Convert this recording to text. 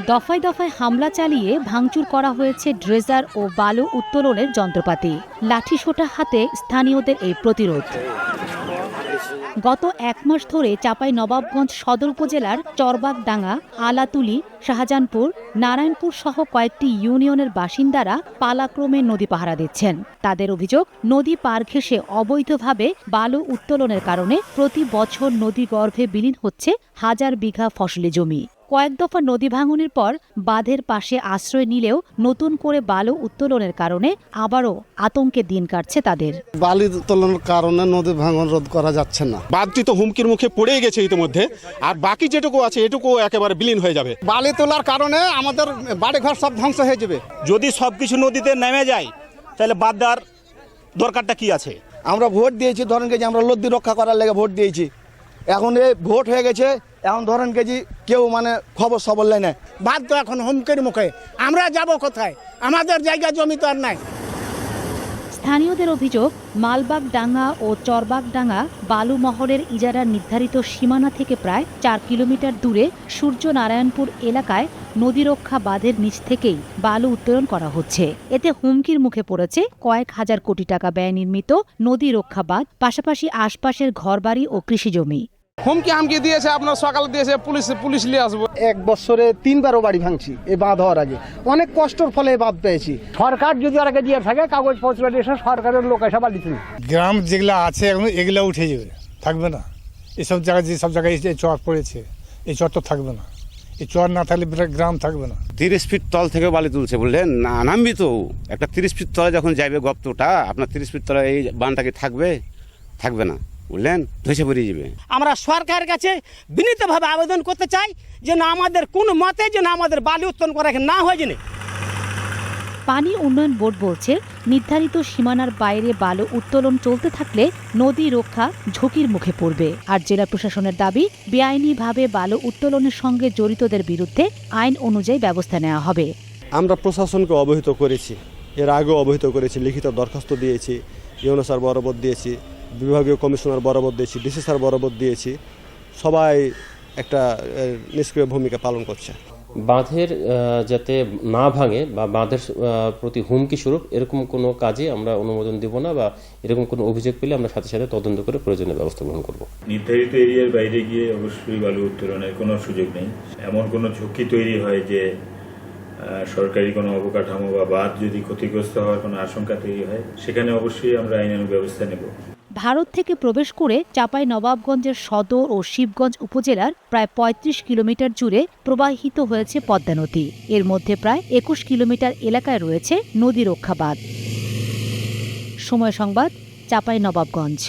দফায় দফায় হামলা চালিয়ে ভাঙচুর করা হয়েছে ড্রেজার ও বালু উত্তোলনের যন্ত্রপাতি। লাঠিসোঁটা হাতে স্থানীয়দের এই প্রতিরোধ। গত এক মাস ধরে চাঁপাইনবাবগঞ্জ সদর উপজেলার চরবাগডাঙ্গা, আলাতুলি, শাহজাহানপুর, নারায়ণপুর সহ কয়েকটি ইউনিয়নের বাসিন্দারা পালাক্রমে নদী পাহারা দিচ্ছেন। তাদের অভিযোগ, নদী পার ঘেঁষে অবৈধভাবে বালু উত্তোলনের কারণে প্রতি বছর নদী গর্ভে বিলীন হচ্ছে হাজার বিঘা ফসলি জমি। কয়েক দফা নদী ভাঙনের পর বাঁধের পাশে আশ্রয় নিলেও নতুন করে বালু উত্তোলনের কারণে আবারও আতঙ্কে দিন কাটছে তাদের। বালি উত্তোলনের কারণে নদী ভাঙন রোধ করা যাচ্ছে না। বাঁধটি তো হুমকির মুখে পড়ে গেছে ইতিমধ্যে, আর বাকি যেটুকু আছে এটুকু একেবারে বিলীন হয়ে যাবে। বালি তোলার কারণে আমাদের বাড়িঘর সব ধ্বংস হয়ে যাবে। যদি সবকিছু নদীতে নেমে যায় তাহলে বাদ দেওয়ার দরকারটা কি আছে? আমরা ভোট দিয়েছি, ধরেন কেজি আমরা নদী রক্ষা করার লেগে ভোট দিয়েছি। এখন এই ভোট হয়ে গেছে, এখন ধরেন কেজি কেউ খবর সবর নেয় না। বাদ তো এখন হুমকির মুখে, আমরা যাব কোথায়? আমাদের জায়গা জমি তো আর নাই। স্থানীয়দের অভিযোগ, মালবাগডাঙ্গা ও চরবাগডাঙ্গা বালু মহলের ইজারার নির্ধারিত সীমানা থেকে প্রায় 4 কিলোমিটার দূরে সূর্যনারায়ণপুর এলাকায় নদীরক্ষা বাঁধের নিচ থেকেই বালু উত্তোলন করা হচ্ছে। এতে হুমকির মুখে পড়েছে কয়েক হাজার কোটি টাকা ব্যয় নির্মিত নদীরক্ষা বাঁধ, পাশাপাশি আশপাশের ঘরবাড়ি ও কৃষিজমি। হুমকি হামকি দিয়েছে, আপনার সকালে দিয়েছে পুলিশ নিয়ে আসবো। 1 বছরে 3বারও বাড়ি ভাঙছি এই বাঁধ হওয়ার আগে। অনেক কষ্টের ফলে এই বাঁধ পেয়েছি। সরকার যদি আর আগে দিয়ে থাকে কাগজপত্র দিয়ে সরকারের লোক এসে বাড়ি তুলে। গ্রাম যেগুলো আছে এখন এগুলো উঠে যাবে, থাকবে না। এসব জায়গায় যেসব জায়গায় চর পড়েছে, এই চর তো থাকবে না। এই চর না থাকলে গ্রাম থাকবে না। 30 ফিট তল থেকে বালি তুলছে বললেন, না নামবি তো একটা 30 ফিট তলে যখন যাবে গর্তটা, আপনার 30 ফিট তলে এই বানটাকে থাকবে না বললেন, ধসে পড়ে যাবে। আমরা সরকারের কাছে বিনীতভাবে আবেদন করতে চাই যে না, আমাদের কোন মতে যেন আমাদের বালি উত্তোলন করা না হয়। জেনে পানি উন্নয়ন বোর্ড বলছে, নির্ধারিত সীমানার বাইরে বালু উত্তোলন চলতে থাকলে নদী রক্ষা ঝুঁকির মুখে পড়বে। আর জেলা প্রশাসনের দাবি, বেআইনিভাবে বালু উত্তোলনের সঙ্গে জড়িতদের বিরুদ্ধে আইন অনুযায়ী ব্যবস্থা নেওয়া হবে। আমরা প্রশাসনকে অবহিত করেছি, এর আগেও অবহিত করেছি, লিখিত দরখাস্ত দিয়েছি, ইউনো স্যার বরাবর দিয়েছি, বিভাগীয় কমিশনার বরাবর দিয়েছি, ডিসি স্যার বরাবর দিয়েছি। সবাই একটা নিষ্ক্রিয় ভূমিকা পালন করছে। বাঁধের যাতে না ভাঙে বা বাঁধের প্রতি হুমকি স্বরূপ এরকম কোনো কাজে আমরা অনুমোদন দেব না, বা এরকম কোনো অভিযোগ পেলে আমরা সাথে সাথে তদন্ত করে প্রয়োজনীয় ব্যবস্থা গ্রহণ করব। নির্ধারিত এরিয়ার বাইরে গিয়ে অবশ্যই বালু উত্তোলনের কোনো সুযোগ নেই। এমন কোনো ঝুঁকি তৈরি হয় যে সরকারি কোনো অবকাঠামো বা বাঁধ যদি ক্ষতিগ্রস্ত হওয়ার কোনো আশঙ্কা তৈরি হয়, সেখানে অবশ্যই আমরা আইনানুগ ব্যবস্থা নেব। ভারত থেকে প্রবেশ করে চাঁপাইনবাবগঞ্জের সদর ও শিবগঞ্জ উপজেলার প্রায় 35 কিলোমিটার জুড়ে প্রবাহিত হয়েছে পদ্মা নদী। এর মধ্যে প্রায় 21 কিলোমিটার এলাকায় রয়েছে নদী রক্ষা বাঁধ। সময় সংবাদ, চাঁপাইনবাবগঞ্জ।